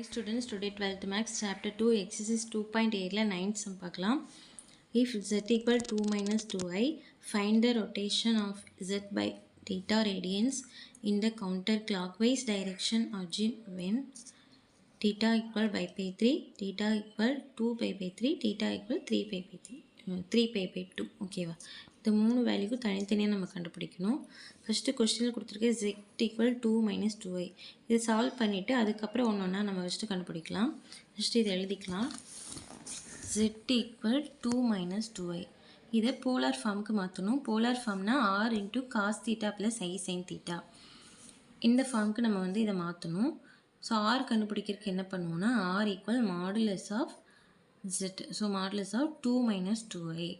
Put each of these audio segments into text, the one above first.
Hi students, today 12th Max chapter 2 exercise 2.8 la 9th sum பார்க்கலாம். If z equal 2 minus 2i, find the rotation of z by theta radians in the counterclockwise direction origin when theta equal pi by 3, theta equal 2 pi by 3, theta equal 3 pi by 3, 3 pi by 2. ஓகேவா, இந்த மூணு வேல்யூக்கு தனித்தனியாக நம்ம கண்டுபிடிக்கணும். First கொஸ்டினில் கொடுத்துருக்க z equal 2 minus 2i, இது solve பண்ணிவிட்டு அதுக்கப்புறம் ஒன்று ஒன்றா நம்ம ஃபஸ்ட்டு கண்டுபிடிக்கலாம். ஃபஸ்ட்டு இதை எழுதிக்கலாம். z equal 2 minus 2i, இதை போலார் ஃபார்முக்கு மாற்றணும். போலார் ஃபார்ம்னா r into cos theta plus i sin theta. இந்த ஃபார்முக்கு நம்ம வந்து இதை மாற்றணும். ஸோ ஆர் கண்டுபிடிக்கிறதுக்கு என்ன பண்ணுவோம்னா R equal modulus of Z. So modulus of 2 minus 2i.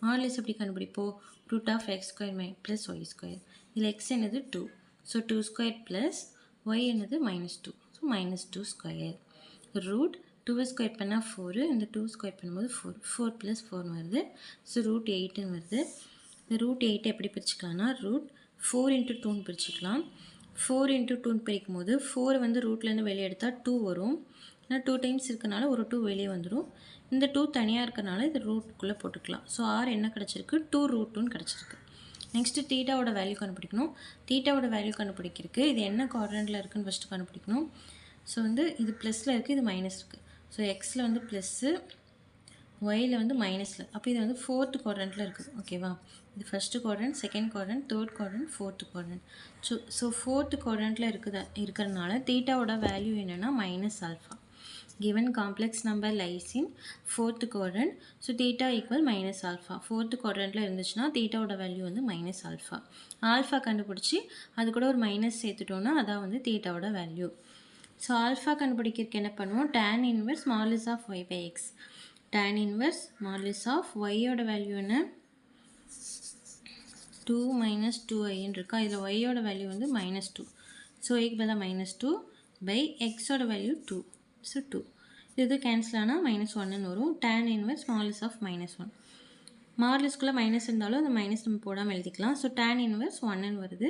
Modulus எப்படி கண்டுபிடிப்போம்? Root of X square plus Y square. இதில் எக்ஸ் என்னது 2, ஸோ 2 ஸ்கொயர் ப்ளஸ் ஒய் என்னது -2, ஸோ -2 ஸ்கொயர். ரூட் 2 ஸ்கொயர் பண்ணால் 4, இந்த 2 ஸ்கொயர் பண்ணும்போது 4 ப்ளஸ் 4 வருது. ஸோ ரூட் 8ன்னு வருது. இந்த ரூட் 8 எப்படி பிரிச்சுக்கலாம்னா ரூட் 4 into 2ன்னு பிரிச்சுக்கலாம். 4 into 2ன்னு பிரிக்கும் போது 4 வந்து ரூட்லேருந்து வெளியே எடுத்தால் 2 வரும். ஏன்னா 2 டைம்ஸ் இருக்கனால ஒரு 2 வெளியே வந்துடும். இந்த 2 தனியாக இருக்கனால இது ரூட்டுக்குள்ளே போட்டுக்கலாம். ஸோ ஆர் என்ன கிடச்சிருக்கு? 2 root 2ன்னு கிடச்சிருக்கு. நெக்ஸ்ட்டு தீட்டாவோட வேல்யூ கண்டுபிடிக்கணும். தீட்டாவோட வேல்யூ கண்டுபிடிக்கிறதுக்கு இது என்ன குவாட்ரண்ட்டில் இருக்குன்னு ஃபஸ்ட்டு கண்டுபிடிக்கணும். ஸோ வந்து இது ப்ளஸில் இருக்குது, இது மைனஸ் இருக்குது. ஸோ எக்ஸில் வந்து ப்ளஸ்ஸு, ஒயில் வந்து மைனஸில். அப்போ இது வந்து 4th குவாட்ரண்ட்டில் இருக்குது. ஓகேவா, இது first quadrant, second quadrant, third quadrant, 4th quadrant. So 4th குவாட்ரண்ட்டில் இருக்கிறதுனால தீட்டாவோட வேல்யூ என்னென்னா minus alpha. given complex number lies in 4th quadrant, so theta equal minus alpha. 4th quadrantல இருந்துச்சுன்னா தீட்டாவோட வேல்யூ வந்து மைனஸ் ஆல்ஃபா. ஆல்ஃபா கண்டுபிடிச்சி அது கூட ஒரு மைனஸ் சேர்த்துட்டோன்னா அதான் வந்து தீட்டாவோட வேல்யூ. ஸோ ஆல்ஃபா கண்டுபிடிக்கிறதுக்கு என்ன பண்ணுவோம்? tan inverse modulus of y by x. tan inverse modulus of y-யோட வேல்யூ என்ன? 2 minus 2i இருக்கா. இதில் y-யோட வேல்யூ வந்து -2. ஸோ y-க்கு பதிலாக -2 by x-ஓட வேல்யூ 2. ஸோ 2 இது கேன்சல் ஆனால் -1ன்னு வரும். tan inverse modulus of -1. மாடுலஸ்குள்ளே minus இருந்தாலும் அந்த மைனஸ் நம்ம போடாமல் எழுதிக்கலாம். ஸோ tan inverse 1ன்னு வருது.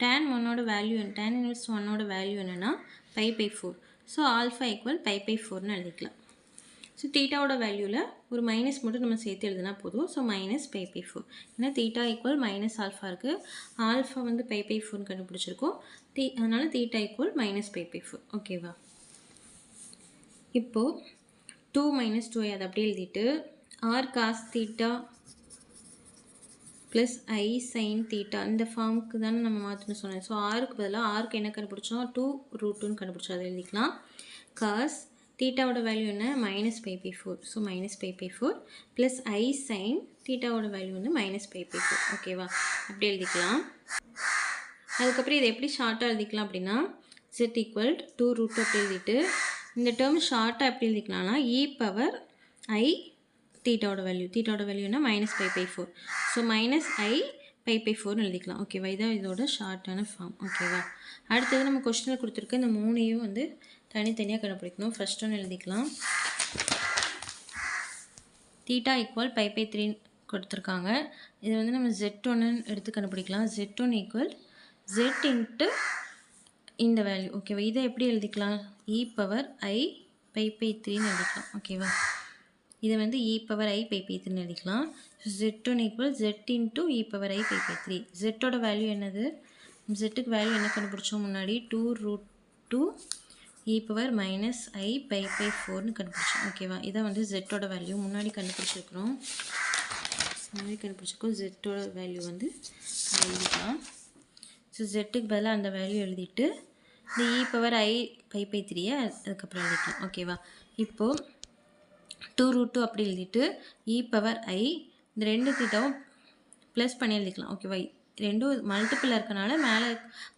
tan 1ஓட வேல்யூ, tan inverse 1ஓட வேல்யூ என்னென்னா π/4. ஸோ ஆல்ஃபா ஈக்குவல் π/4ன்னு எழுதிக்கலாம். ஸோ தீட்டாவோட வேல்யூவில் ஒரு மைனஸ் மட்டும் நம்ம சேர்த்து எழுதினா போதும். ஸோ -π/4. ஏன்னா தீட்டா ஈக்குவல் மைனஸ் ஆல்ஃபா இருக்குது, ஆல்ஃபா வந்து π/4ன்னு கண்டுபிடிச்சிருக்கோம். அதனால் தீட்டா ஈக்குவல் -π/4. ஓகேவா, இப்போது 2 minus 2i அதை அப்படியே எழுதிட்டு r cos theta plus i sin theta இந்த ஃபார்முக்கு தானே நம்ம மாற்றணும் சொன்னேன். ஸோ ஆருக்கு பதிலாக ஆருக்கு என்ன கண்டுபிடிச்சோம்? 2 root 2ன்னு கண்டுபிடிச்சோம். அதை எழுதிக்கலாம். cos தீட்டாவோட வேல்யூ என்ன? -π/4. ஸோ -π/4 ப்ளஸ் i sin தீட்டாவோட வேல்யூ வந்து -π/4. ஓகேவா, அப்படி எழுதிக்கலாம். அதுக்கப்புறம் இதை எப்படி ஷார்ட்டாக எழுதிக்கலாம் அப்படின்னா z equal 2 root 2 அப்படி எழுதிட்டு இந்த டேர்ம் ஷார்ட்டாக எப்படி எழுதிக்கலாம்னா e⁻i தீட்டாவோட வேல்யூ என்ன? -π/4. ஸோ -i/π/4ன்னு எழுதிக்கலாம். ஓகேவா, இதான் இதோட ஷார்ட்டான ஃபார்ம். ஓகேவா, அடுத்தது நம்ம கொஸ்டினில் கொடுத்துருக்க இந்த மூணையும் வந்து தனித்தனியாக கண்டுபிடிக்கணும். ஃபர்ஸ்ட் ஒன்று எழுதிக்கலாம். தீட்டா ஈக்குவல் π/3 கொடுத்துருக்காங்க. இது வந்து நம்ம z1 எடுத்து கண்டுபிடிக்கலாம். z1 ஈக்குவல் z இன்ட்டு இந்த வேல்யூ. ஓகேவா, இதை எப்படி எழுதிக்கலாம்? e⁻i/π/3ன்னு எழுதிக்கலாம். ஓகேவா, இதை வந்து e⁻i/π/3ன்னு எழுதிக்கலாம். z1 equal z into e⁻i/π/3. ஜெட்டோட வேல்யூ என்னது? ஜெட்டுக்கு வேல்யூ என்ன கண்டுபிடிச்சோம் முன்னாடி? 2 root 2 e⁻i/π/4ன்னு கண்டுபிடிச்சோம். ஓகேவா, இதை வந்து ஜெட்டோட வேல்யூ முன்னாடி கண்டுபிடிச்சிருக்கிறோம். ஜெட்டோட வேல்யூ வந்து எழுதிக்கலாம். ஸோ ஜெட்டுக்கு பதிலாக அந்த வேல்யூ எழுதிட்டு இந்த e⁻i/π/3 அதுக்கப்புறம் எழுதிக்கலாம். ஓகேவா, இப்போது 2 root 2 அப்படி எழுதிட்டு e⁻i இந்த ரெண்டு தீட்டாவும் ப்ளஸ் பண்ணி எழுதிக்கலாம். ஓகேவா, ரெண்டும் மல்டிப்பிள் இருக்கனால மேலே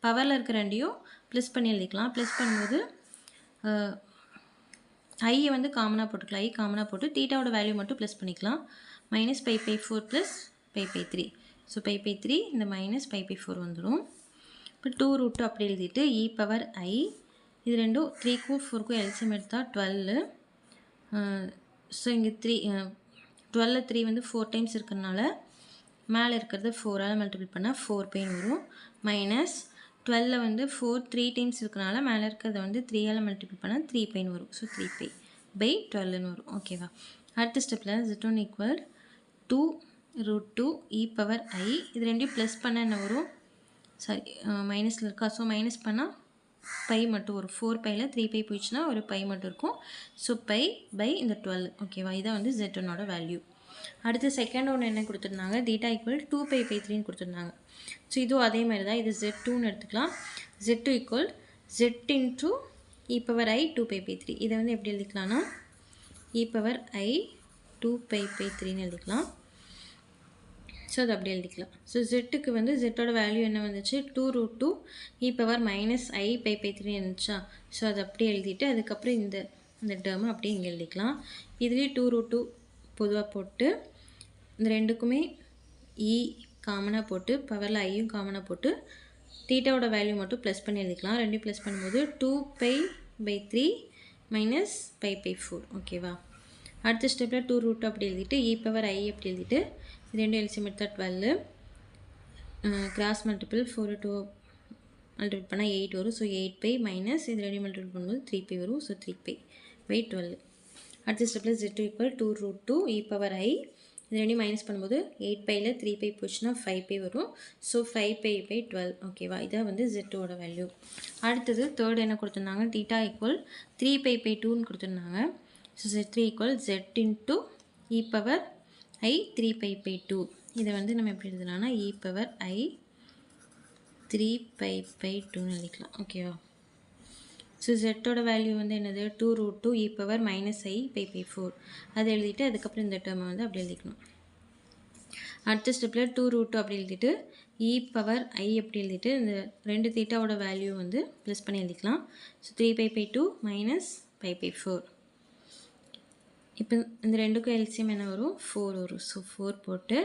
பவரில் இருக்க ரெண்டையும் ப்ளஸ் பண்ணி எழுதிக்கலாம். ப்ளஸ் பண்ணும்போது ஐயை வந்து காமனாக போட்டுக்கலாம். ஐ காமனாக போட்டு தீட்டாவோட வேல்யூ மட்டும் ப்ளஸ் பண்ணிக்கலாம். -π/4 ப்ளஸ் π/3. ஸோ π/3 இந்த -π/4 வந்துடும். இப்போ 2 root 2 அப்படி எழுதிட்டு e⁻i இது ரெண்டும் 3க்கும் 4க்கும் எல்சிஎம் எடுத்தால் 12. ஸோ இங்கே 12 3 வந்து 4 டைம்ஸ் இருக்கிறதுனால மேலே இருக்கிறது 4ஆல் மல்டிபிள் பண்ணால் 4πன்னு வரும். 12 வந்து 4 3 டைம்ஸ் இருக்கனால மேலே இருக்கிறத வந்து 3ஆல் மல்டிபிள் பண்ணால் 3 பைன்னு வரும். ஸோ 3 பை பை 12ன்னு வரும். ஓகேவா? அடுத்த ஸ்டெப்பில் z1 equal 2√2 e power i. இது ரெண்டையும் ப்ளஸ் பண்ண என்ன வரும்? சாரி, மைனஸில் இருக்கா? ஸோ மைனஸ் பண்ணால் பை மட்டும் வரும். 4 பையில் 3 பை போயிடுச்சுன்னா ஒரு பை மட்டும் இருக்கும். ஸோ பை பை இந்த 12. ஓகேவா? இதான் வந்து z1ஓட வேல்யூ. அடுத்து செகண்ட் ஒன்று என்ன கொடுத்துருந்தாங்க? தீட்டா ஈக்குவல் 2 பை பை 3ன்னு கொடுத்துருந்தாங்க. ஸோ இதுவும் அதே மாதிரி தான். இது z2ன்னு எடுத்துக்கலாம். z2 equal z into e power i 2 pi by 3. இதை வந்து எப்படி எழுதிக்கலாம்னா e power i 2 pi pi 3ன்னு எழுதிக்கலாம். ஸோ அது அப்படி எழுதிக்கலாம். ஸோ ஜெட்டுக்கு வந்து ஜெட்டோட வேல்யூ என்ன வந்துச்சு? 2√2 e power minus i pi by 3 இருந்துச்சா? ஸோ அது அப்படியே எழுதிட்டு அதுக்கப்புறம் இந்த டேர்மை அப்படியே இங்கே எழுதிக்கலாம். இதுலேயே 2√2 பொதுவாக போட்டு இந்த ரெண்டுக்குமே இ காமனாக போட்டு பவரில் ஐயும் காமனாக போட்டு தீட்டாவோட வேல்யூ மட்டும் ப்ளஸ் பண்ணி எழுதிக்கலாம். ரெண்டையும் ப்ளஸ் பண்ணும்போது 2 pi by 3 minus pi by 4. ஓகேவா? அடுத்த ஸ்டெப்பில் 2√2 அப்படி எழுதிட்டு இ பவர் ஐ அப்படி எழுதிட்டு இது ரெண்டும் எல்சிஎம் எடுத்தால் 12 கிராஸ் மல்டிபிள் 4 2 மல்டிபிள் பண்ணால் 8 வரும். ஸோ 8 பை மைனஸ் இது ரெண்டையும் மல்டிபிள் பண்ணும்போது 3 பை வரும். So 3 pi pi 12. அடுத்த ஸ்டெப்பில் z2 ஈக்குவல் 2√2 இ பவர் ஐ. இது ரெண்டையும் மைனஸ் பண்ணும்போது 8 பையில் 3 பை போச்சுன்னா 5 பை வரும். So 5 pi pi 12. ஓகேவா? இதான் வந்து z2ஓட வேல்யூ. அடுத்தது தேர்ட் என்ன கொடுத்துருந்தாங்க? தீட்டா ஈக்குவல் 3 பை பை 2ன்னு கொடுத்துருந்தாங்க. So z3 equal z into e power i 3 pi by 2. இதை வந்து நம்ம எப்படி எழுதலாம்னா e power i 3 pi by 2ன்னு எழுதிக்கலாம். ஓகேவா? ஸோ ஜெட்டோட வேல்யூ வந்து என்னது? 2√2 e power minus i pi by 4. அதை எழுதிட்டு அதுக்கப்புறம் இந்த டேர்மை வந்து அப்படி எழுதிக்கணும். அடுத்த ஸ்டெப்பில் 2√2 அப்படி எழுதிட்டு இ பவர் ஐ அப்படி எழுதிட்டு இந்த ரெண்டு தீட்டாவோட வேல்யூ வந்து ப்ளஸ் பண்ணி எழுதிக்கலாம். So 3 pi by 2 minus pi by 4. இப்போ இந்த ரெண்டுக்கும் எல்சிஎம் என்ன வரும்? 4 வரும். ஸோ 4 போட்டு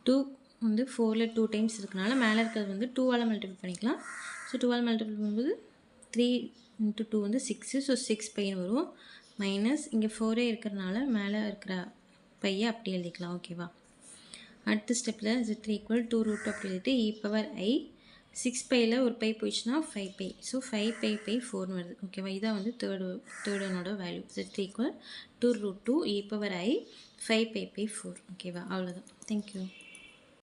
2 வந்து 4ல் 2 டைம்ஸ் இருக்கனால மேலே இருக்கிறது வந்து 2ஆல் மல்டிபிள் பண்ணிக்கலாம். ஸோ 2ஆல் மல்டிபிள் பண்ணும்போது 3 இன்ட்டு 2 வந்து 6. ஸோ 6 பைன்னு வரும். மைனஸ் இங்கே 4 இருக்கிறனால மேலே இருக்கிற பையை அப்படி எழுதிக்கலாம். ஓகேவா? அடுத்த ஸ்டெப்பில் z3 ஈக்குவல் 2√2 அப்படி எழுதிட்டு இ பவர் ஐ 6 பையில் ஒரு பை போயிடுச்சுன்னா 5 பை. ஸோ 5 பை பை 4ன்னு வருது. ஓகேவா? இதான் வந்து தேர்டனோட value. z3 equal 2√2 e power i 5 pi by 4. ஓகேவா? அவ்வளோதான். தேங்க்யூ.